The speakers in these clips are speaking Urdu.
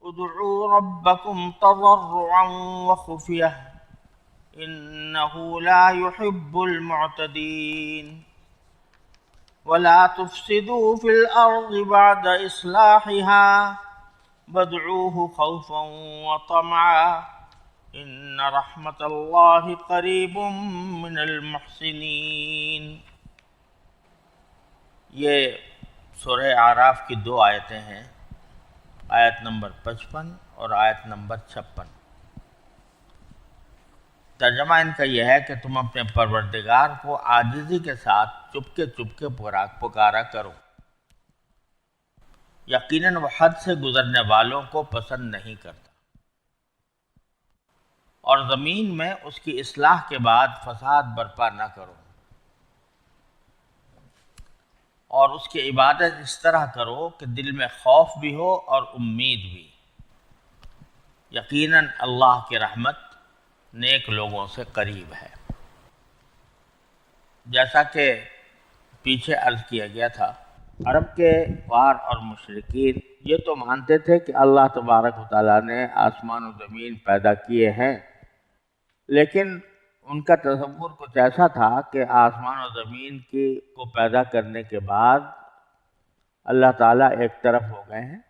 ادعوا ربكم تضرعا وخفية إنه لا يحب المعتدين ولا تفسدوا في الأرض بعد إصلاحها وادعوه خوفا وطمعا إن رحمة الله قریب من المحسنین۔ یہ سورہ اعراف کی 2 آیتیں ہیں، آیت نمبر 55 اور آیت نمبر 56۔ ترجمہ ان کا یہ ہے کہ تم اپنے پروردگار کو عاجزی کے ساتھ چپکے چپکے پکارا کرو، یقیناً وہ حد سے گزرنے والوں کو پسند نہیں کرتا، اور زمین میں اس کی اصلاح کے بعد فساد برپا نہ کرو، اور اس کی عبادت اس طرح کرو کہ دل میں خوف بھی ہو اور امید بھی۔ یقیناً اللہ کی رحمت نیک لوگوں سے قریب ہے۔ جیسا کہ پیچھے عرض کیا گیا تھا، عرب کے کفار اور مشرکین یہ تو مانتے تھے کہ اللہ تبارک و تعالیٰ نے آسمان و زمین پیدا کیے ہیں، لیکن ان کا تصور کچھ ایسا تھا کہ آسمان و زمین کو پیدا کرنے کے بعد اللہ تعالیٰ ایک طرف ہو گئے ہیں،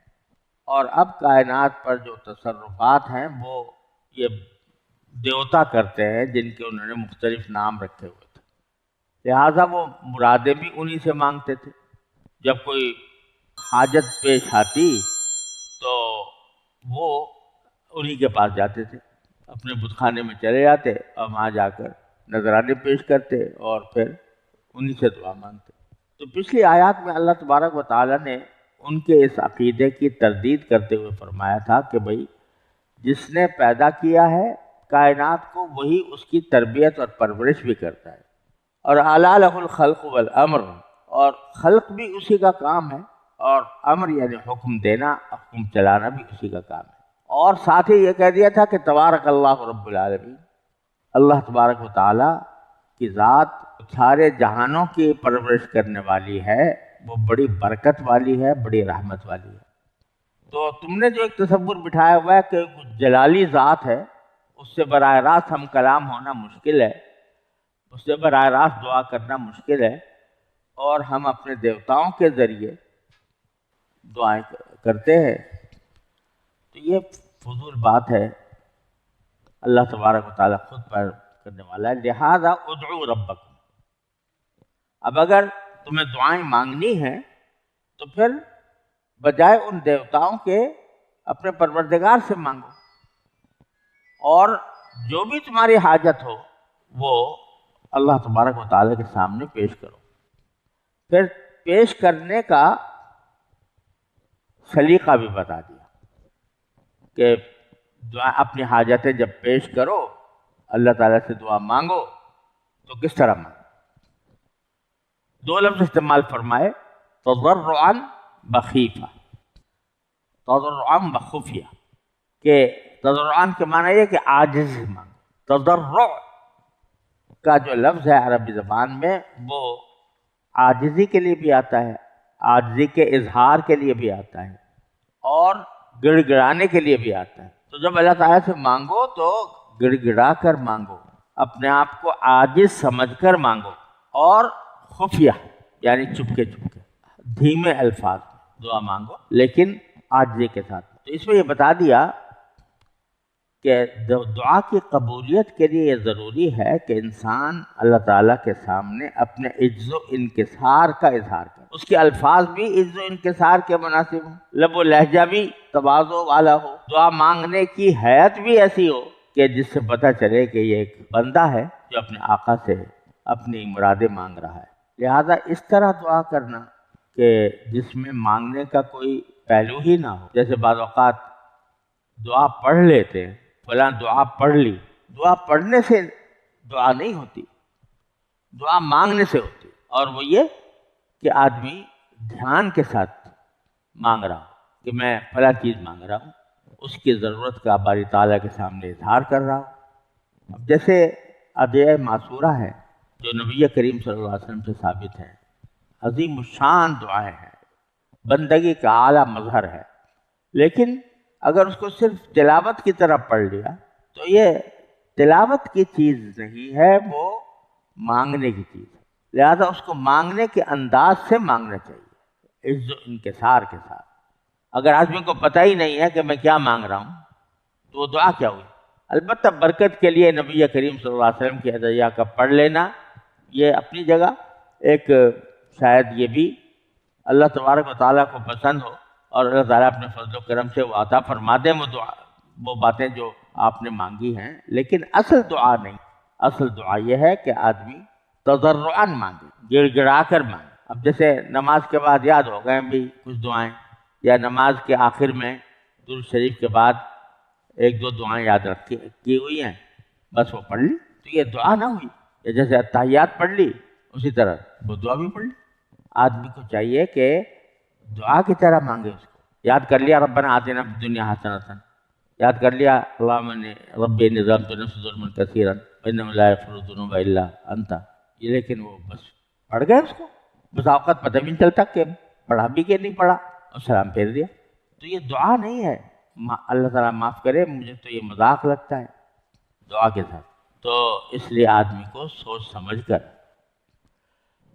اور اب کائنات پر جو تصرفات ہیں وہ یہ دیوتا کرتے ہیں، جن کے انہوں نے مختلف نام رکھے ہوئے تھے، لہٰذا وہ مرادیں بھی انہی سے مانگتے تھے۔ جب کوئی حاجت پیش آتی تو وہ انہی کے پاس جاتے تھے، اپنے بت خانے میں چلے جاتے اور وہاں جا کر نذرانے پیش کرتے اور پھر انہی سے دعا مانگتے۔ تو پچھلی آیات میں اللہ تبارک و تعالیٰ نے ان کے اس عقیدے کی تردید کرتے ہوئے فرمایا تھا کہ بھئی جس نے پیدا کیا ہے کائنات کو، وہی اس کی تربیت اور پرورش بھی کرتا ہے، اور اعلیٰ لہ الخلق والامر، اور خلق بھی اسی کا کام ہے، اور امر یعنی حکم دینا، حکم چلانا بھی اسی کا کام ہے۔ اور ساتھ ہی یہ کہہ دیا تھا کہ تبارک اللہ رب العالمین، اللہ تبارک و تعالیٰ کی ذات سارے جہانوں کی پرورش کرنے والی ہے، وہ بڑی برکت والی ہے، بڑی رحمت والی ہے۔ تو تم نے جو ایک تصور بٹھایا ہوا ہے کہ کچھ جلالی ذات ہے، اس سے براہ راست ہم کلام ہونا مشکل ہے، اس سے براہ راست دعا کرنا مشکل ہے، اور ہم اپنے دیوتاؤں کے ذریعے دعائیں کرتے ہیں، تو یہ فضول بات ہے۔ اللہ تبارک و تعالیٰ خود پر کرنے والا ہے، لہذا ادعو ربکم۔ اب اگر تمہیں دعائیں مانگنی ہیں تو پھر بجائے ان دیوتاؤں کے اپنے پروردگار سے مانگو، اور جو بھی تمہاری حاجت ہو وہ اللہ تبارک و تعالیٰ کے سامنے پیش کرو۔ پھر پیش کرنے کا سلیقہ بھی بتا دیا کہ دعا اپنی حاجتیں جب پیش کرو، اللہ تعالیٰ سے دعا مانگو تو کس طرح مانگو۔ 2 لفظ استعمال فرمائے، تضرعا بخیفہ، تضرعا بخفیہ، کہ تضرعا کے معنی یہ کہ عاجز مانگو۔ تضرع کا جو لفظ ہے عربی زبان میں وہ عاجزی کے لیے بھی آتا ہے، عاجزی کے اظہار کے لیے بھی آتا ہے، اور گڑ گڑانے کے لیے بھی آتا ہے۔ تو جب اللہ تعالیٰ سے مانگو تو گڑ گڑا کر مانگو، اپنے آپ کو عاجز سمجھ کر مانگو، اور خفیہ یعنی چپکے چپکے دھیمے الفاظ دعا مانگو، لیکن عاجزی کے ساتھ۔ تو اس میں یہ بتا دیا کہ دعا کی قبولیت کے لیے یہ ضروری ہے کہ انسان اللہ تعالیٰ کے سامنے اپنے عجز و انکسار کا اظہار کرے، اس کے الفاظ بھی عجز و انکسار کے مناسب ہوں، لب و لہجہ بھی تواضع والا ہو، دعا مانگنے کی حیت بھی ایسی ہو کہ جس سے پتہ چلے کہ یہ ایک بندہ ہے جو اپنے آقا سے اپنی مرادیں مانگ رہا ہے۔ لہذا اس طرح دعا کرنا کہ جس میں مانگنے کا کوئی پہلو ہی نہ ہو، جیسے بعض اوقات دعا پڑھ لیتے ہیں، فلاں دعا پڑھ لی، دعا پڑھنے سے دعا نہیں ہوتی، دعا مانگنے سے ہوتی، اور وہ یہ کہ آدمی دھیان کے ساتھ مانگ رہا ہوں کہ میں فلاں چیز مانگ رہا ہوں، اس کی ضرورت کا باری تعالیٰ کے سامنے اظہار کر رہا ہوں۔ اب جیسے ادعیہ معصورہ ہے جو نبی کریم صلی اللہ علیہ وسلم سے ثابت ہے، عظیم الشان دعائیں ہیں، بندگی کا اعلیٰ مظہر ہے، لیکن اگر اس کو صرف تلاوت کی طرح پڑھ لیا تو یہ تلاوت کی چیز نہیں ہے، وہ مانگنے کی چیز ہے، لہذا اس کو مانگنے کے انداز سے مانگنا چاہیے، عز و انکسار کے ساتھ۔ اگر آدمی کو پتہ ہی نہیں ہے کہ میں کیا مانگ رہا ہوں تو وہ دعا کیا ہوئی؟ البتہ برکت کے لیے نبی کریم صلی اللہ علیہ وسلم کی ادعیہ کا پڑھ لینا یہ اپنی جگہ، ایک شاید یہ بھی اللہ تبارک و تعالیٰ کو پسند ہو اور اللہ تعالیٰ اپنے فضل و کرم سے وہ عطا فرما دیں وہ باتیں جو آپ نے مانگی ہیں، لیکن اصل دعا نہیں۔ اصل دعا یہ ہے کہ آدمی تضرعاً مانگے، گڑ گڑا کر مانگے۔ اب جیسے نماز کے بعد یاد ہو گئے بھی کچھ دعائیں، یا نماز کے آخر میں درود شریف کے بعد ایک دو دعائیں یاد کی ہوئی ہیں، بس وہ پڑھ لی تو یہ دعا نہ ہوئی۔ یا جیسے اتحیات پڑھ لی اسی طرح وہ دعا بھی پڑھ لی۔ آدمی کو چاہیے کہ دعا کی طرح مانگے اس کو۔ یاد کر لیا ربنا آتنا فی الدنیا حسنۃ، یاد کر لیا اللہم انی ربی ظلمت نفسی ظلما کثیرا وانہ لا یغفر الذنوب الا انت، یہ لیکن وہ بس پڑھ گئے اس کو، بس اوقات پتہ بھی نہیں چلتا کہ پڑھا بھی کہ نہیں پڑھا، اور سلام پھیر دیا۔ تو یہ دعا نہیں ہے۔ اللہ تعالیٰ معاف کرے، مجھے تو یہ مذاق لگتا ہے دعا کے ساتھ۔ تو اس لیے آدمی کو سوچ سمجھ کر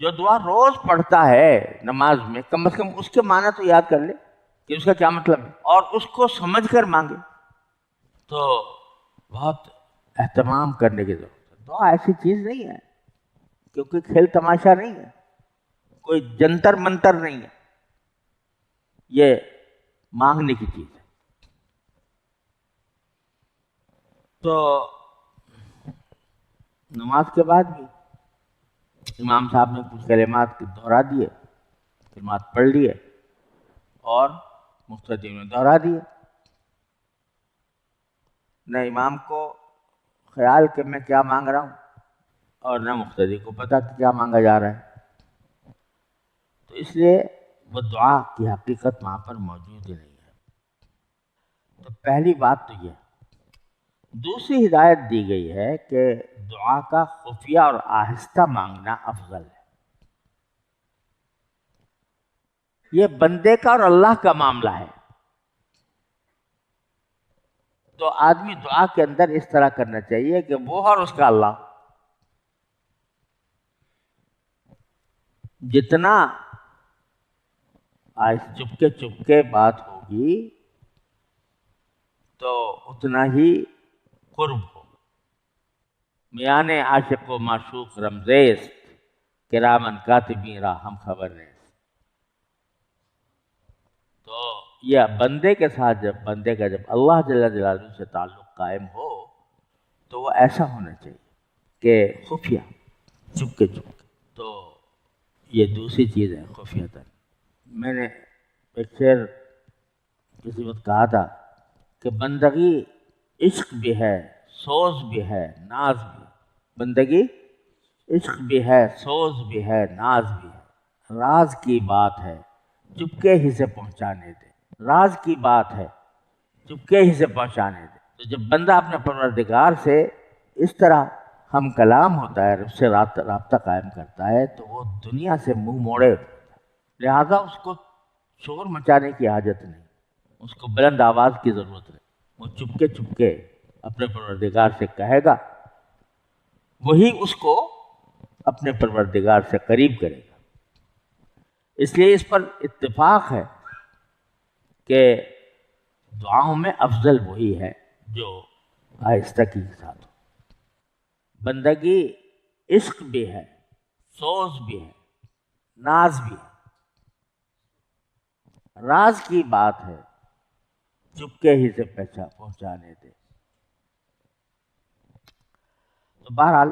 جو دعا روز پڑھتا ہے نماز میں، کم از کم اس کے معنی تو یاد کر لے کہ اس کا کیا مطلب ہے، اور اس کو سمجھ کر مانگے تو بہت اہتمام کرنے کی ضرورت ہے۔ دعا ایسی چیز نہیں ہے، کیونکہ کھیل تماشا نہیں ہے، کوئی جنتر منتر نہیں ہے، یہ مانگنے کی چیز ہے۔ تو نماز کے بعد بھی امام صاحب نے کچھ کلمات دہرا دیے، کلمات پڑھ لیے اور مقتدی نے دہرا دیے۔ نہ امام کو خیال کہ میں کیا مانگ رہا ہوں، اور نہ مقتدی کو پتہ کہ کیا مانگا جا رہا ہے، تو اس لیے وہ دعا کی حقیقت وہاں پر موجود ہی نہیں ہے۔ تو پہلی بات تو یہ ہے۔ دوسری ہدایت دی گئی ہے کہ دعا کا خفیہ اور آہستہ مانگنا افضل ہے۔ یہ بندے کا اور اللہ کا معاملہ ہے، تو آدمی دعا کے اندر اس طرح کرنا چاہیے کہ وہ اور اس کا اللہ جتنا چپکے چپکے بات ہوگی تو اتنا ہی قرب ہو۔ میان عاشق و معشوق رمزیست، کرامن کاتبین را ہم خبر نیست۔ تو یہ بندے کے ساتھ بندے کا جب اللہ جل جلالہ سے تعلق قائم ہو تو وہ ایسا ہونا چاہیے کہ خفیہ، چپکے چپکے۔ تو یہ دوسری چیز ہے خفیہ۔ میں نے ایک شعر کسی وقت کہا تھا کہ بندگی عشق بھی ہے، سوز بھی ہے، ناز بھی ہے۔ بندگی عشق بھی ہے، سوز بھی ہے، ناز بھی ہے، راز کی بات ہے چپکے ہی سے پہنچانے دے۔ راز کی بات ہے چپکے ہی سے پہنچانے دے۔ تو جب بندہ اپنے پروردگار سے اس طرح ہم کلام ہوتا ہے، اس سے رابطہ قائم کرتا ہے، تو وہ دنیا سے منہ موڑے ہوتا ہے۔ لہذا اس کو شور مچانے کی حاجت نہیں، اس کو بلند آواز کی ضرورت نہیں، وہ چپکے چپکے اپنے پروردگار سے کہے گا، وہی اس کو اپنے پروردگار سے قریب کرے گا۔ اس لیے اس پر اتفاق ہے کہ دعاؤں میں افضل وہی ہے جو آہستگی کے ساتھ ہو۔ بندگی عشق بھی ہے، سوز بھی ہے، ناز بھی ہے، راز کی بات ہے چپکے ہی سے پہنچانے دے۔ تو بہرحال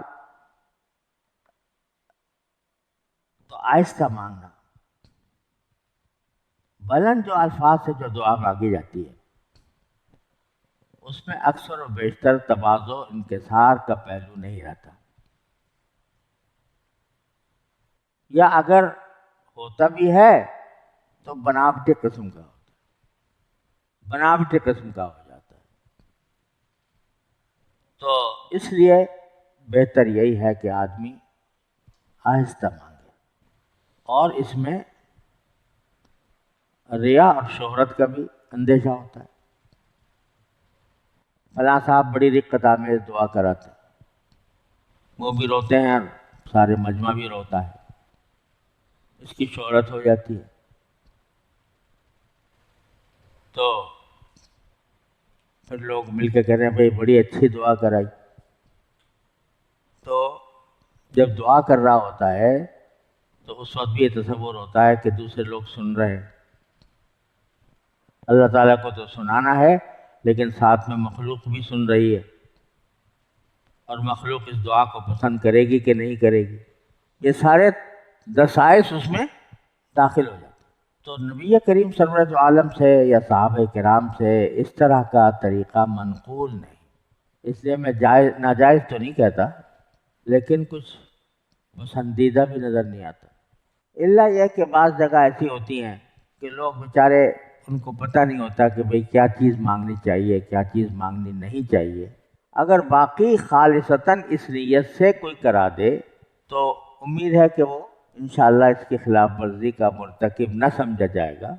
تو آہستہ مانگنا، بلند جو الفاظ سے جو دعا مانگی جاتی ہے اس میں اکثر و بیشتر تواضع و انکسار کا پہلو نہیں رہتا، یا اگر ہوتا بھی ہے تو بناوٹی قسم کا ہوتا ہے، بناوٹی قسم کا ہو جاتا ہے۔ تو اس لیے بہتر یہی ہے کہ آدمی آہستہ مانگے، اور اس میں ریا اور شہرت کا بھی اندیشہ ہوتا ہے۔ فلاں صاحب بڑی رقت آمیز دعا کراتے ہیں، وہ بھی روتے ہیں اور سارے مجمع بھی روتا ہے، اس کی شہرت ہو جاتی ہے۔ تو پھر لوگ مل کے کہہ رہے ہیں بھائی بڑی اچھی دعا کرائی۔ تو جب دعا کر رہا ہوتا ہے تو اس وقت بھی یہ تصور ہوتا ہے کہ دوسرے لوگ سن رہے ہیں۔ اللہ تعالیٰ کو تو سنانا ہے، لیکن ساتھ میں مخلوق بھی سن رہی ہے، اور مخلوق اس دعا کو پسند کرے گی کہ نہیں کرے گی، یہ سارے دسائس اس میں داخل ہو جاتے ہیں۔ تو نبی کریم سرورت عالم سے یا صحابہ کرام سے اس طرح کا طریقہ منقول نہیں، اس لیے میں ناجائز تو نہیں کہتا، لیکن کچھ پسندیدہ بھی نظر نہیں آتا۔ الا یہ کہ بعض جگہ ایسی ہوتی ہیں کہ لوگ بیچارے ان کو پتہ نہیں ہوتا کہ بھئی کیا چیز مانگنی چاہیے، کیا چیز مانگنی نہیں چاہیے۔ اگر باقی خالصتاً اس نیت سے کوئی کرا دے تو امید ہے کہ وہ انشاءاللہ اس کی خلاف ورزی کا مرتکب نہ سمجھا جائے گا،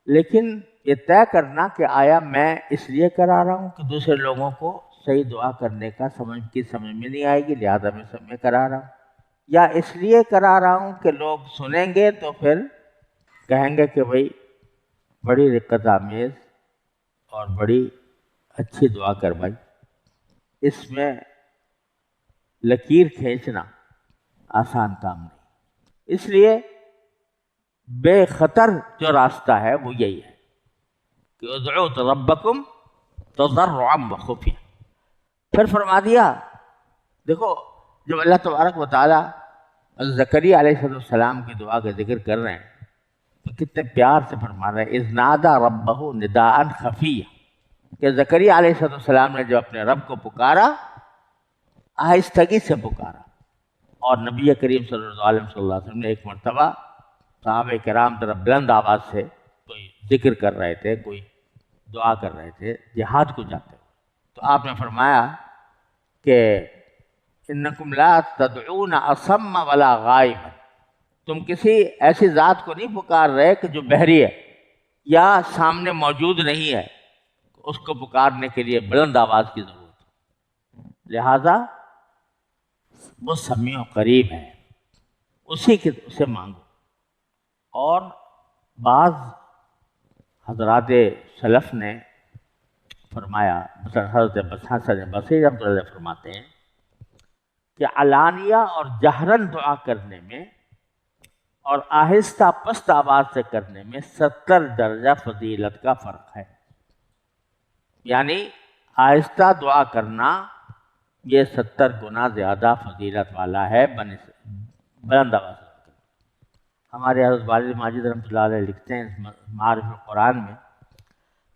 لیکن یہ طے کرنا کہ آیا میں اس لیے کرا رہا ہوں کہ دوسرے لوگوں کو صحیح دعا کرنے کا سمجھ میں نہیں آئے گی لہذا میں کرا رہا ہوں، یا اس لیے کرا رہا ہوں کہ لوگ سنیں گے تو پھر کہیں گے کہ بھئی بڑی رقت آمیز اور بڑی اچھی دعا کروائی۔ اس میں لکیر کھینچنا آسان کام نہیں، اس لیے بے خطر جو راستہ ہے وہ یہی ہے کہ ادعوا ربکم تضرعا وخفیا۔ پھر فرما دیا، دیکھو جب اللہ تبارک و تعالیٰ زکریا علیہ السلام کی دعا کا ذکر کر رہے ہیں تو کتنے پیار سے فرما رہے ہیں، اذ نادى ربہ نداء خفیا، کہ زکریا علیہ السلام نے جو اپنے رب کو پکارا آہستگی سے پکارا۔ اور نبی کریم صلی اللہ علیہ وسلم نے ایک مرتبہ صحابہ کرام طرف بلند آواز سے کوئی ذکر کر رہے تھے، کوئی دعا کر رہے تھے جہاد کو جاتے ہوئے، تو آپ نے فرمایا کہ انکم لا تدعون اصم ولا غائبا، تم کسی ایسی ذات کو نہیں پکار رہے کہ جو بحری ہے یا سامنے موجود نہیں ہے، اس کو پکارنے کے لیے بلند آواز کی ضرورت ہے، لہذا وہ سمیع و قریب ہے، اسی کے سے مانگو۔ اور بعض حضرات سلف نے فرمایا، مثلا حضرت حسن بصری رحمۃ اللہ فرماتے ہیں کہ علانیہ اور جہراً دعا کرنے میں اور آہستہ پست آواز سے کرنے میں 70 درجہ فضیلت کا فرق ہے، یعنی آہستہ دعا کرنا یہ 70 گنا زیادہ فضیلت والا ہے بلند آواز سے۔ ہمارے حضرت والد ماجد رحمۃ اللہ علیہ لکھتے ہیں معارف القرآن میں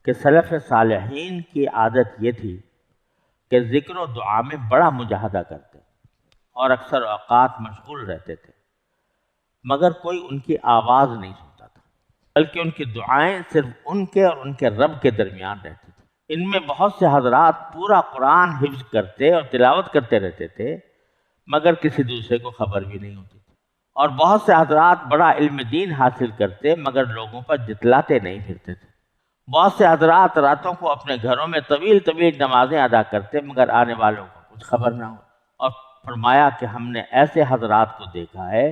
کہ سلف صالحین کی عادت یہ تھی کہ ذکر و دعا میں بڑا مجاہدہ کرتے اور اکثر اوقات مشغول رہتے تھے، مگر کوئی ان کی آواز نہیں سنتا تھا، بلکہ ان کی دعائیں صرف ان کے اور ان کے رب کے درمیان رہتی تھی۔ ان میں بہت سے حضرات پورا قرآن حفظ کرتے اور تلاوت کرتے رہتے تھے، مگر کسی دوسرے کو خبر بھی نہیں ہوتی تھی، اور بہت سے حضرات بڑا علم دین حاصل کرتے مگر لوگوں پر جتلاتے نہیں پھرتے تھے۔ بہت سے حضرات راتوں کو اپنے گھروں میں طویل طویل نمازیں ادا کرتے مگر آنے والوں کو کچھ خبر نہ ہو۔ اور فرمایا کہ ہم نے ایسے حضرات کو دیکھا ہے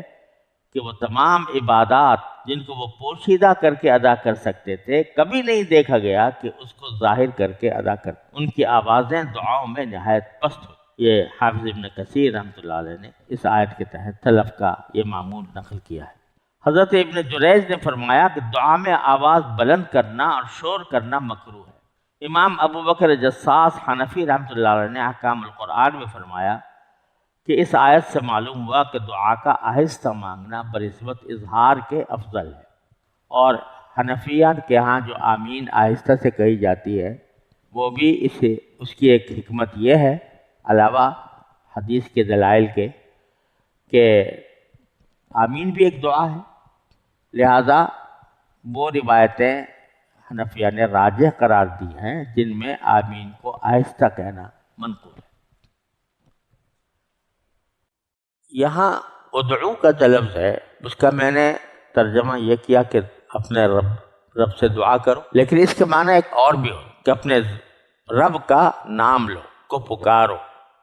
کہ وہ تمام عبادات جن کو وہ پوشیدہ کر کے ادا کر سکتے تھے کبھی نہیں دیکھا گیا کہ اس کو ظاہر کر کے ادا کر، ان کی آوازیں دعاؤں میں نہایت پست ہوئی۔ یہ حافظ ابن کثیر رحمۃ اللہ علیہ نے اس آیت کے تحت سلف کا یہ معمول نقل کیا ہے۔ حضرت ابن جریج نے فرمایا کہ دعا میں آواز بلند کرنا اور شور کرنا مکروہ ہے۔ امام ابو بکر جساس حنفی رحمۃ اللہ علیہ نے احکام القرآن میں فرمایا کہ اس آیت سے معلوم ہوا کہ دعا کا آہستہ مانگنا بنسبت اظہار کے افضل ہے، اور حنفیان کے ہاں جو آمین آہستہ سے کہی جاتی ہے وہ بھی اس کی ایک حکمت یہ ہے علاوہ حدیث کے دلائل کے کہ آمین بھی ایک دعا ہے، لہذا وہ روایتیں حنفیہ نے راجح قرار دی ہیں جن میں آمین کو آہستہ کہنا منقول ہے۔ یہاں ادعو کا جو لفظ ہے اس کا میں نے ترجمہ یہ کیا کہ اپنے رب سے دعا کرو، لیکن اس کے معنی ایک اور بھی ہو کہ اپنے رب کا نام لو، کو پکارو،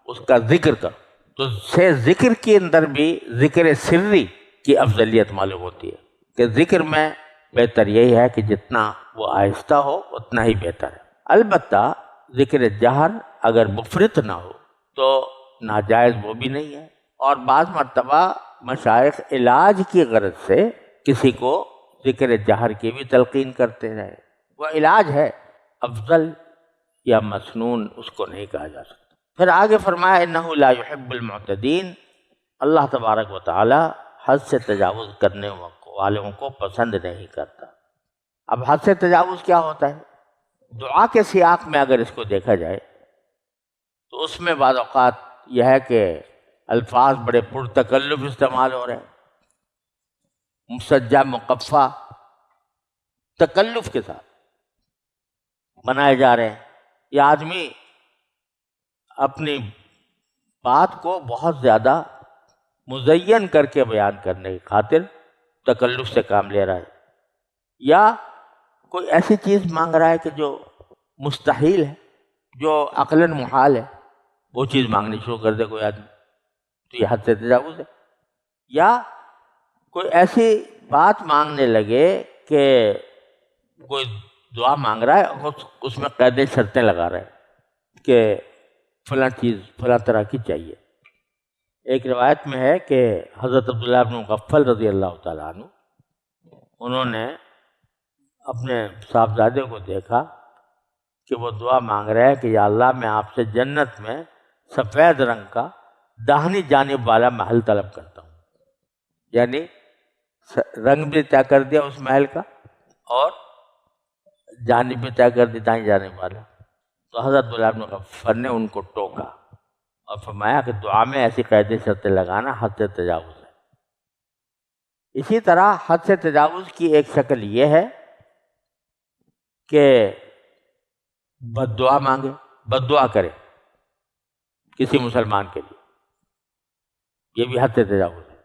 اس کا ذکر کرو، تو سے ذکر کے اندر بھی ذکر سری کی افضلیت معلوم ہوتی ہے کہ ذکر میں بہتر یہی ہے کہ جتنا وہ آہستہ ہو اتنا ہی بہتر ہے۔ البتہ ذکر جہر اگر مفرط نہ ہو تو ناجائز وہ بھی نہیں ہے، اور بعض مرتبہ مشائخ علاج کی غرض سے کسی کو ذکر جہر کی بھی تلقین کرتے ہیں، وہ علاج ہے، افضل یا مسنون اس کو نہیں کہا جا سکتا۔ پھر آگے فرمایا انہ لا يحب المعتدین، اللہ تبارک و تعالی حد سے تجاوز کرنے والوں کو پسند نہیں کرتا۔ اب حد سے تجاوز کیا ہوتا ہے؟ دعا کے سیاق میں اگر اس کو دیکھا جائے تو اس میں بعض اوقات یہ ہے کہ الفاظ بڑے پرتکلف استعمال ہو رہے ہیں، مسجع مقفع تکلف کے ساتھ بنائے جا رہے ہیں، یہ آدمی اپنی بات کو بہت زیادہ مزین کر کے بیان کرنے کی خاطر تکلف سے کام لے رہا ہے، یا کوئی ایسی چیز مانگ رہا ہے کہ جو مستحیل ہے، جو عقلاً محال ہے، وہ چیز مانگنی شروع کر دے کوئی آدمی، تو یہ حد سے تجاوز ہے۔ یا کوئی ایسی بات مانگنے لگے کہ کوئی دعا مانگ رہا ہے اور اس میں قید شرطیں لگا رہا ہے کہ فلاں چیز فلاں طرح کی چاہیے۔ ایک روایت میں ہے کہ حضرت عبداللہ بن مغفل رضی اللہ تعالیٰ عنہ، انہوں نے اپنے صاحبزادے کو دیکھا کہ وہ دعا مانگ رہے ہیں کہ یا اللہ میں آپ سے جنت میں سفید رنگ کا داہنی جانب والا محل طلب کرتا ہوں، یعنی رنگ بھی طے کر دیا اس محل کا اور جانب بھی طے کر دی دائیں جانب والا۔ تو حضرت عبداللہ بن مغفل نے ان کو ٹوکا اور فرمایا کہ دعا میں ایسی قید شرطیں لگانا حد سے تجاوز ہے۔ اسی طرح حد سے تجاوز کی ایک شکل یہ ہے کہ بد دعا مانگے، بد دعا کرے کسی مسلمان کے لیے، یہ بھی حد سے تجاوز ہے۔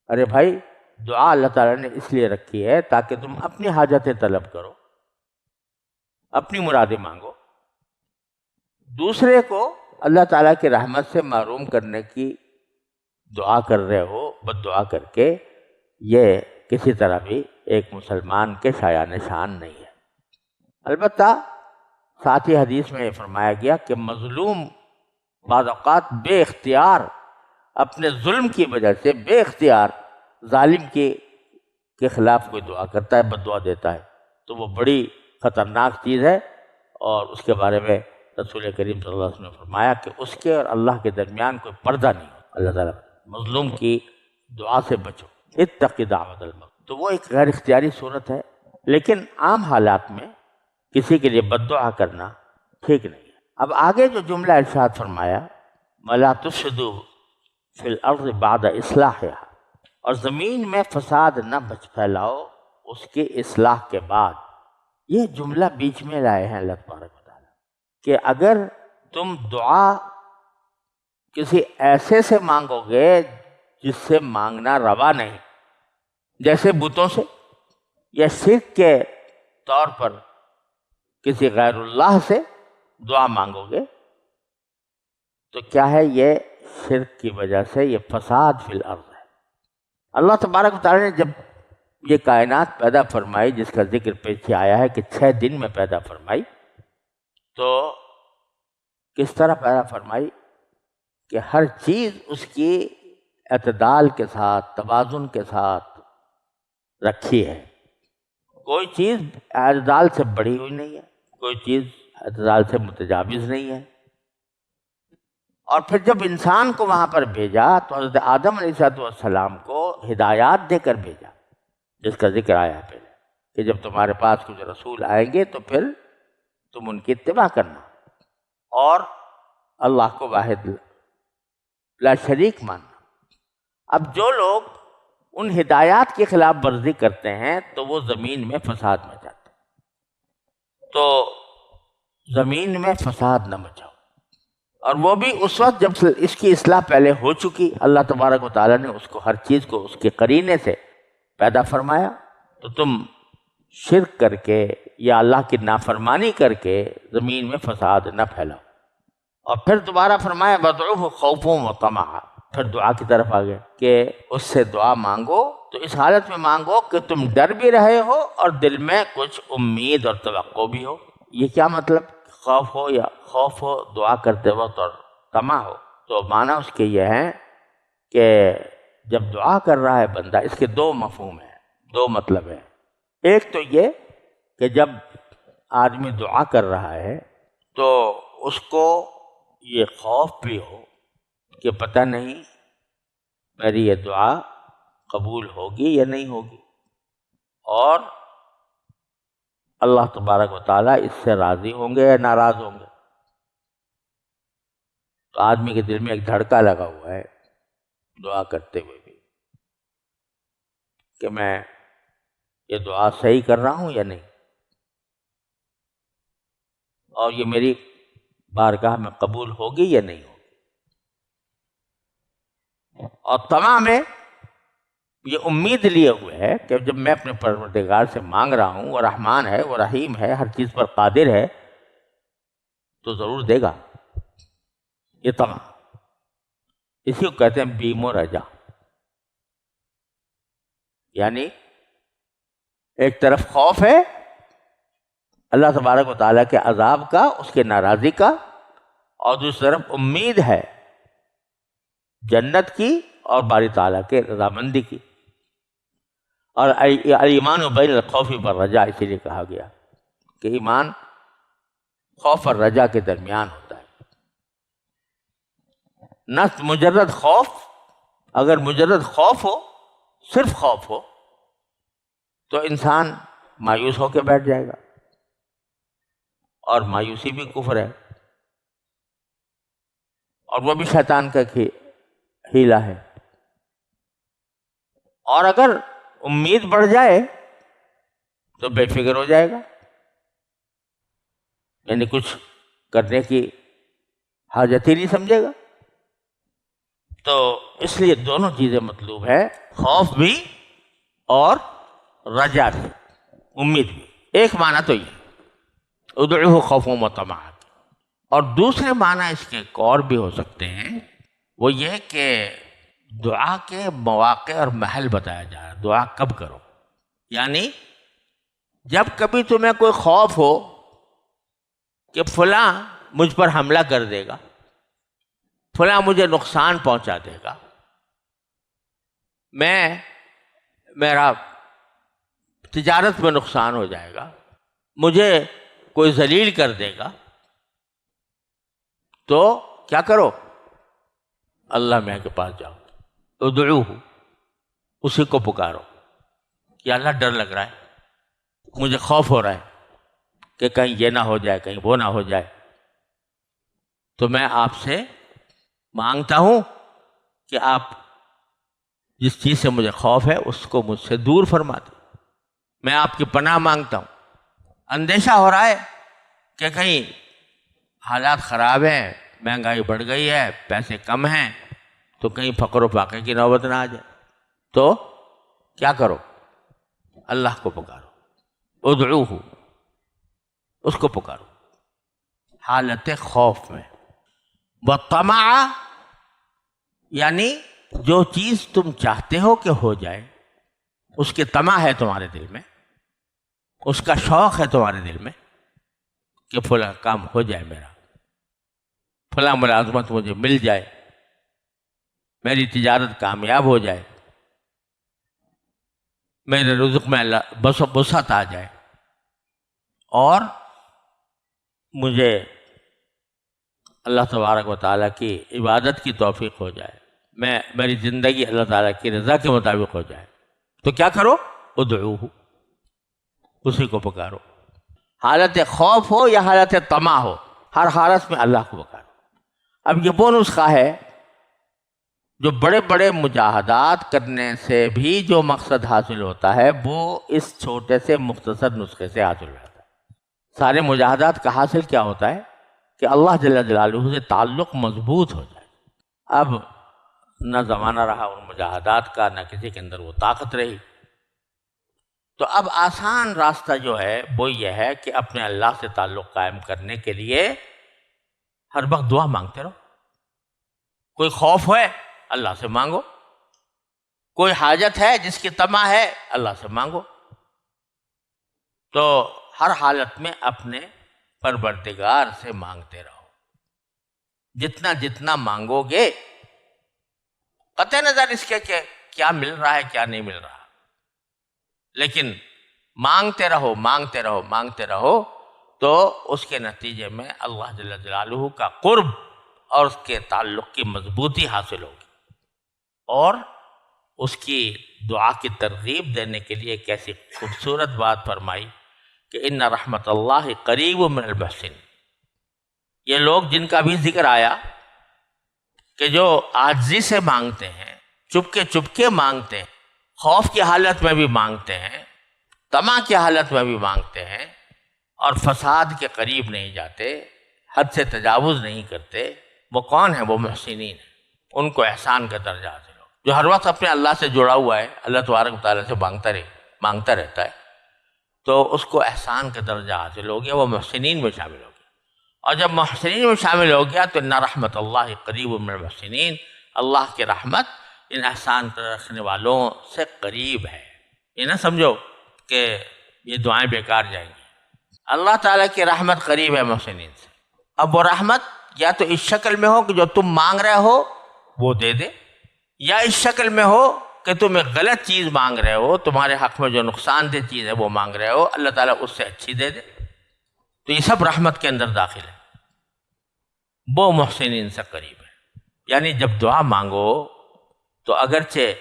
ارے بھائی، دعا اللہ تعالیٰ نے اس لیے رکھی ہے تاکہ تم اپنی حاجتیں طلب کرو، اپنی مرادیں مانگو، دوسرے کو اللہ تعالیٰ کی رحمت سے محروم کرنے کی دعا کر رہے ہو بد دعا کر کے، یہ کسی طرح بھی ایک مسلمان کے شایان شان نہیں ہے۔ البتہ ساتھ ہی حدیث میں یہ فرمایا گیا کہ مظلوم بعض اوقات بے اختیار اپنے ظلم کی وجہ سے بے اختیار ظالم کے خلاف کوئی دعا کرتا ہے، بد دعا دیتا ہے، تو وہ بڑی خطرناک چیز ہے، اور اس کے بارے میں رسول کریم صلی اللہ علیہ وسلم نے فرمایا کہ اس کے اور اللہ کے درمیان کوئی پردہ نہیں ہو۔ اللہ تعالیٰ مظلوم کی دعا سے بچو، اتق دعوت المظلوم، تو وہ ایک غیر اختیاری صورت ہے، لیکن عام حالات میں کسی کے لیے بد دعا کرنا ٹھیک نہیں ہے۔ اب آگے جو جملہ ارشاد فرمایا وَلَا تُفْسِدُوا فِي الْأَرْضِ بَعْدَ إِصْلَاحِهَا، اور زمین میں فساد نہ پھیلاؤ اس کی اصلاح کے بعد، یہ جملہ بیچ میں لائے ہیں اللہ تبارک و تعالیٰ کہ اگر تم دعا کسی ایسے سے مانگو گے جس سے مانگنا روا نہیں، جیسے بتوں سے یا شرک کے طور پر کسی غیر اللہ سے دعا مانگو گے، تو کیا ہے، یہ شرک کی وجہ سے یہ فساد فی الارض ہے۔ اللہ تبارک و تعالیٰ نے جب یہ کائنات پیدا فرمائی، جس کا ذکر پیچھے آیا ہے کہ 6 دن میں پیدا فرمائی، تو کس طرح پیدا فرمائی کہ ہر چیز اس کی اعتدال کے ساتھ، توازن کے ساتھ رکھی ہے، کوئی چیز اعتدال سے بڑھی ہوئی نہیں ہے، کوئی چیز اعتدال سے متجاوز نہیں ہے۔ اور پھر جب انسان کو وہاں پر بھیجا تو حضرت آدم علیہ السلام کو ہدایات دے کر بھیجا، جس کا ذکر آیا ہے پہلے کہ جب تمہارے پاس کچھ رسول آئیں گے تو پھر تم ان کی اتباع کرنا اور اللہ کو واحد لا شریک ماننا۔ اب جو لوگ ان ہدایات کی خلاف ورزی کرتے ہیں تو وہ زمین میں فساد مچاتے ہیں، تو زمین میں فساد نہ مچاؤ، اور وہ بھی اس وقت جب اس کی اصلاح پہلے ہو چکی، اللہ تبارک و تعالیٰ نے اس کو ہر چیز کو اس کے قرینے سے پیدا فرمایا، تو تم شرک کر کے یا اللہ کی نافرمانی کر کے زمین میں فساد نہ پھیلاؤ۔ اور پھر دوبارہ فرمایا وَادْعُوهُ خَوْفًا وَطَمَعًا، پھر دعا کی طرف آ گئے کہ اس سے دعا مانگو تو اس حالت میں مانگو کہ تم ڈر بھی رہے ہو اور دل میں کچھ امید اور توقع بھی ہو۔ یہ کیا مطلب؟ خوف ہو یا خوف ہو دعا کرتے وقت اور طمع ہو، تو معنی اس کے یہ ہے کہ جب دعا کر رہا ہے بندہ، اس کے دو مفہوم ہیں، دو مطلب ہیں۔ ایک تو یہ کہ جب آدمی دعا کر رہا ہے تو اس کو یہ خوف بھی ہو کہ پتہ نہیں میری یہ دعا قبول ہوگی یا نہیں ہوگی، اور اللہ تبارک و تعالیٰ اس سے راضی ہوں گے یا ناراض ہوں گے۔ تو آدمی کے دل میں ایک دھڑکا لگا ہوا ہے دعا کرتے ہوئے بھی کہ میں یہ دعا صحیح کر رہا ہوں یا نہیں، اور یہ میری بارگاہ میں قبول ہوگی یا نہیں ہوگی۔ اور طمع میں یہ امید لیے ہوئے ہے کہ جب میں اپنے پروردگار سے مانگ رہا ہوں، وہ رحمان ہے، وہ رحیم ہے، ہر چیز پر قادر ہے، تو ضرور دے گا۔ یہ طمع، اسی کو کہتے ہیں بیم و رجا، یعنی ایک طرف خوف ہے اللہ تبارک و تعالیٰ کے عذاب کا، اس کے ناراضی کا، اور دوسری طرف امید ہے جنت کی اور باری تعالیٰ کے رضامندی کی۔ اور ایمان بین الخوف والرجا اسی لیے کہا گیا کہ ایمان خوف اور رجا کے درمیان ہوتا ہے۔ نہ مجرد خوف، اگر مجرد خوف ہو، صرف خوف ہو، تو انسان مایوس ہو کے بیٹھ جائے گا، اور مایوسی بھی کفر ہے، اور وہ بھی شیطان کا ہیلا ہے۔ اور اگر امید بڑھ جائے تو بے فکر ہو جائے گا، یعنی کچھ کرنے کی حاجت ہی نہیں سمجھے گا۔ تو اس لیے دونوں چیزیں مطلوب ہے، خوف بھی اور رجا بھی، امید بھی۔ ایک معنی تو یہ ادعوہ خوفا وطمعا، اور دوسرے معنی اس کے ایک اور بھی ہو سکتے ہیں، وہ یہ کہ دعا کے مواقع اور محل بتایا جا رہا ہے، دعا کب کرو۔ یعنی جب کبھی تمہیں کوئی خوف ہو کہ فلاں مجھ پر حملہ کر دے گا، فلاں مجھے نقصان پہنچا دے گا، میرا تجارت میں نقصان ہو جائے گا، مجھے کوئی ذلیل کر دے گا، تو کیا کرو؟ اللہ میاں کے پاس جاؤ، ادعوہ، اسی کو پکارو کہ اللہ ڈر لگ رہا ہے، مجھے خوف ہو رہا ہے کہ کہیں یہ نہ ہو جائے، کہیں وہ نہ ہو جائے، تو میں آپ سے مانگتا ہوں کہ آپ جس چیز سے مجھے خوف ہے اس کو مجھ سے دور فرما دیں، میں آپ کی پناہ مانگتا ہوں۔ اندیشہ ہو رہا ہے کہ کہیں حالات خراب ہیں، مہنگائی بڑھ گئی ہے، پیسے کم ہیں، تو کہیں فقر و فاقے کی نوبت نہ آ جائے، تو کیا کرو؟ اللہ کو پکارو، ادعوہ، اس کو پکارو حالت خوف میں۔ وطمع، یعنی جو چیز تم چاہتے ہو کہ ہو جائے، اس کی طمع ہے تمہارے دل میں، اس کا شوق ہے تمہارے دل میں کہ فلاں کام ہو جائے، میرا فلاں ملازمت مجھے مل جائے، میری تجارت کامیاب ہو جائے، میرے رزق میں اللہ بسعت آ جائے، اور مجھے اللہ تبارک و تعالیٰ کی عبادت کی توفیق ہو جائے، میری زندگی اللہ تعالیٰ کی رضا کے مطابق ہو جائے، تو کیا کرو؟ ادعوہ، اسی کو پکارو، حالت خوف ہو یا حالت طمع ہو، ہر حالت میں اللہ کو پکارو۔ اب یہ وہ نسخہ ہے جو بڑے بڑے مجاہدات کرنے سے بھی جو مقصد حاصل ہوتا ہے، وہ اس چھوٹے سے مختصر نسخے سے حاصل ہوتا ہے۔ سارے مجاہدات کا حاصل کیا ہوتا ہے کہ اللہ جل جلالہ سے تعلق مضبوط ہو جائے۔ اب نہ زمانہ رہا ان مجاہدات کا، نہ کسی کے اندر وہ طاقت رہی، تو اب آسان راستہ جو ہے وہ یہ ہے کہ اپنے اللہ سے تعلق قائم کرنے کے لیے ہر وقت دعا مانگتے رہو. کوئی خوف ہے اللہ سے مانگو، کوئی حاجت ہے جس کی طمع ہے اللہ سے مانگو. تو ہر حالت میں اپنے پروردگار سے مانگتے رہو. جتنا جتنا مانگو گے، قطع نظر اس کے کہ کیا مل رہا ہے کیا نہیں مل رہا، لیکن مانگتے رہو مانگتے رہو مانگتے رہو، تو اس کے نتیجے میں اللہ جل جلالہ کا قرب اور اس کے تعلق کی مضبوطی حاصل ہوگی. اور اس کی دعا کی ترغیب دینے کے لیے ایک ایسی خوبصورت بات فرمائی کہ ان رحمت اللہ قریب من المحسن. یہ لوگ جن کا بھی ذکر آیا کہ جو عاجزی سے مانگتے ہیں، چپکے مانگتے ہیں، خوف کی حالت میں بھی مانگتے ہیں، طمع کی حالت میں بھی مانگتے ہیں، اور فساد کے قریب نہیں جاتے، حد سے تجاوز نہیں کرتے، وہ کون ہیں؟ وہ محسنین ہیں. ان کو احسان کا درجہ حاصل ہو. جو ہر وقت اپنے اللہ سے جڑا ہوا ہے، اللہ تبارک و تعالیٰ سے مانگتا رہتا ہے، تو اس کو احسان کا درجہ حاصل ہو گیا، وہ محسنین میں شامل ہو گیا. اور جب محسنین میں شامل ہو گیا تو ان رحمت اللہ قریب من المحسنین، اللہ کی رحمت ان احسان رکھنے والوں سے قریب ہے. یہ نہ سمجھو کہ یہ دعائیں بیکار جائیں گی. اللہ تعالیٰ کی رحمت قریب ہے محسنین سے. اب وہ رحمت یا تو اس شکل میں ہو کہ جو تم مانگ رہے ہو وہ دے دے، یا اس شکل میں ہو کہ تم ایک غلط چیز مانگ رہے ہو، تمہارے حق میں جو نقصان دہ چیز ہے وہ مانگ رہے ہو، اللہ تعالیٰ اس سے اچھی دے دے. تو یہ سب رحمت کے اندر داخل ہے. وہ محسنین سے قریب ہے. یعنی جب دعا مانگو تو اگرچہ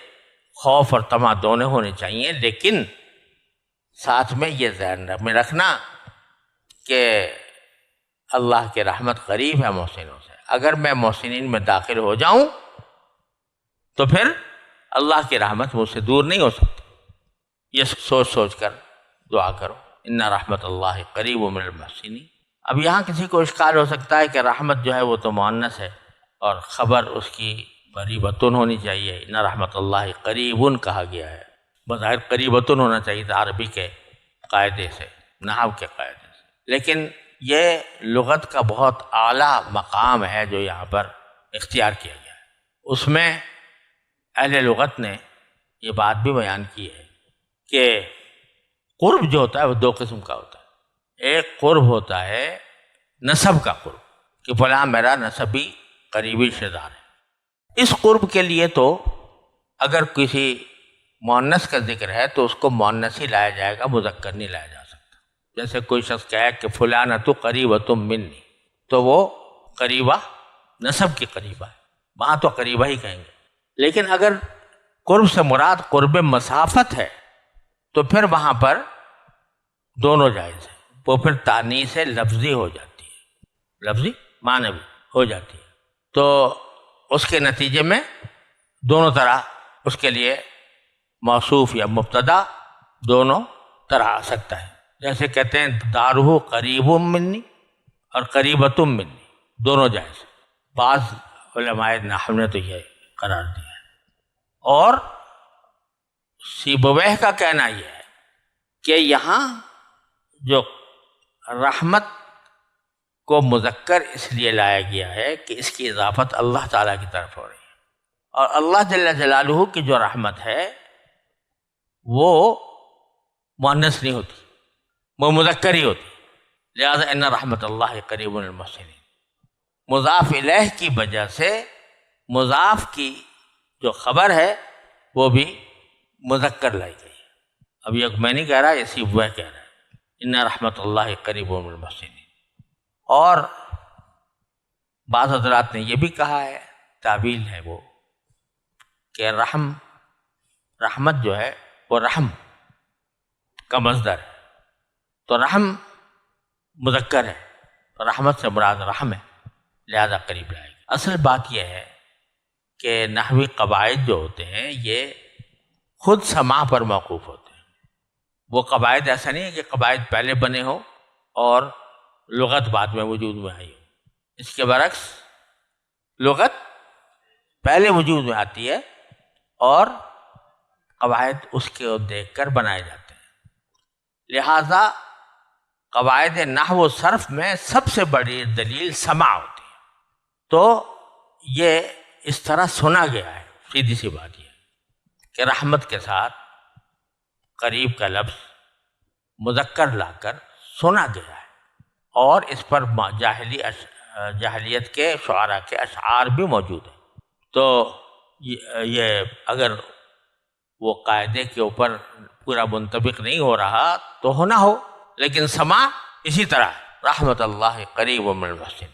خوف اور طمع دونوں ہونے چاہیے، لیکن ساتھ میں یہ ذہن میں رکھنا کہ اللہ کی رحمت قریب ہے محسنوں سے. اگر میں محسنین میں داخل ہو جاؤں تو پھر اللہ کی رحمت مجھ سے دور نہیں ہو سکتی. یہ سوچ کر دعا کرو. ان رحمت اللہ قریب من المحسنین. اب یہاں کسی کو اشکال ہو سکتا ہے کہ رحمت جو ہے وہ تو مؤنث ہے اور خبر اس کی قریبتن ہونی چاہیے. ان رحمت اللہ قریبن کہا گیا ہے، بظاہر قریبتن ہونا چاہیے تھا عربی کے قاعدے سے، نحو کے قاعدے سے. لیکن یہ لغت کا بہت اعلیٰ مقام ہے جو یہاں پر اختیار کیا گیا ہے. اس میں اہل لغت نے یہ بات بھی بیان کی ہے کہ قرب جو ہوتا ہے وہ دو قسم کا ہوتا ہے. ایک قرب ہوتا ہے نسب کا قرب، کہ فلاں میرا نسبی قریبی رشتہ دار ہے. اس قرب کے لیے تو اگر کسی مؤنث کا ذکر ہے تو اس کو مؤنث ہی لایا جائے گا، مذکر نہیں لایا جا سکتا. جیسے کوئی شخص کہے کہ فلانۃ قریبۃ منی، تو وہ قریبہ نسب کی قریبہ ہے، وہاں تو قریبہ ہی کہیں گے. لیکن اگر قرب سے مراد قرب مسافت ہے تو پھر وہاں پر دونوں جائز ہیں. وہ پھر تانیث لفظی ہو جاتی ہے، لفظی معنوی ہو جاتی ہے. تو اس کے نتیجے میں دونوں طرح اس کے لیے موصوف یا مبتدا دونوں طرح آ سکتا ہے. جیسے کہتے ہیں دارہ قریب منی اور قریبۃ منی، دونوں جائز. بعض علماء نحو نے تو یہ قرار دیا ہے. اور سیبویہ کا کہنا یہ ہے کہ یہاں جو رحمت کو مذکر اس لیے لایا گیا ہے کہ اس کی اضافت اللہ تعالیٰ کی طرف ہو رہی ہے، اور اللہ جل جلالہ کی جو رحمت ہے وہ مؤنث نہیں ہوتی، وہ مذکر ہی ہوتی. لہذا ان رحمت اللہ قریب من المحسنین، مضاف الیہ کی وجہ سے مضاف کی جو خبر ہے وہ بھی مذکر لائی گئی ہے. اب یہ میں نہیں کہہ رہا، یہ سیبویہ کہہ رہا ہے ان رحمت اللہ قریب من المحسنین. اور بعض حضرات نے یہ بھی کہا ہے، تعبیل ہے وہ، کہ رحمت جو ہے وہ رحم کا مصدر ہے. تو رحم مذکر ہے، تو رحمت سے مراد رحم ہے، لہذا قریب لائے گی. اصل بات یہ ہے کہ نحوی قواعد جو ہوتے ہیں یہ خود سماع پر موقوف ہوتے ہیں. وہ قواعد ایسا نہیں ہے کہ قواعد پہلے بنے ہوں اور لغت بعد میں وجود میں آئی ہو. اس کے برعکس لغت پہلے وجود میں آتی ہے اور قواعد اس کے دیکھ کر بنائے جاتے ہیں. لہذا قواعد نحو و صرف میں سب سے بڑی دلیل سماع ہوتی ہے. تو یہ اس طرح سنا گیا ہے. سیدھی سی بات یہ ہے کہ رحمت کے ساتھ قریب کا لفظ مذکر لا کر سنا گیا ہے، اور اس پر جاہلیت کے شعراء کے اشعار بھی موجود ہیں. تو یہ اگر وہ قاعدے کے اوپر پورا منطبق نہیں ہو رہا تو ہونا ہو، لیکن سماع اسی طرح رحمت اللہ قریب من المحسن.